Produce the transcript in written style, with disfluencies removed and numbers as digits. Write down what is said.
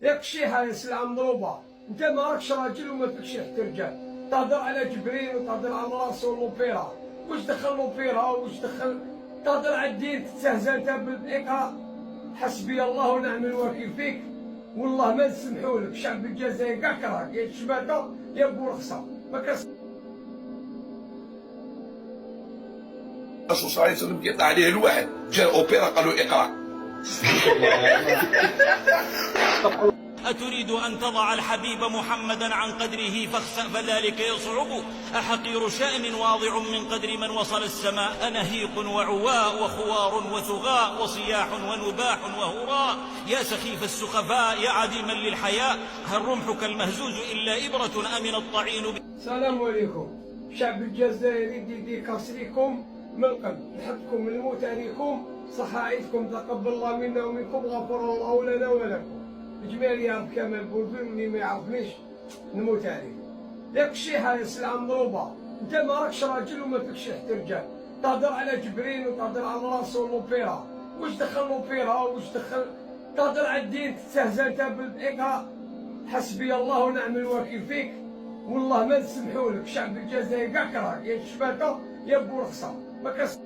ياك شيحه يا سلعه مضروبه، انت ما راكش راجل وما فيكش ريحه رجال، تهضر على جبريل وتهضر على راسو لوبيرا، واش دخل لوبيرا واش دخل، تهضر على الدين تستهزأ انت بالاقرا، حسبي الله ونعم الوكيل فيك، والله ما نسمحوا لك، الشعب الجزائري كاع كرهك، يا الشباكه يا بورخصه، ما كاس. الرسول صلى الله عليه وسلم كيطلع عليه الواحد جا اوبيرا قالوا اقرا. أتريد أن تضع الحبيب محمدا عن قدره فذلك يصعب. أحقير شأن واضع من قدر من وصل السماء، نهيق وعواء وخوار وثغاء وصياح ونباح وهراء. يا سخيف السخفاء يا عديما للحياء، هل رمحك المهزوز إلا إبرة أمن الطعين السلام عليكم الشعب الجزائري، ديديكاس ليكم من قبل، نحبكم الموت عليكم، صحة عيدكم، تقبل الله منا ومنكم، غفر الله لنا ولكم. الجمال يعرف كمال بولبول، اللي ما يعرفنيش نموت عليه. ياك الشيحه يا سلعه مضروبه، انت ما راكش راجل وما فيكش ريحه رجال، تهضر على جبريل وتهضر على راسو لوبيرا، واش دخل لوبيرا واش دخل، تهضر على الدين تستهزأ انت بالاقرا، حسبي الله ونعم الوكيل فيك، والله ما نسمحوا لك، الشعب الجزائري كاع كرهك، يا الشباكه يا بورخصه، ما كاس.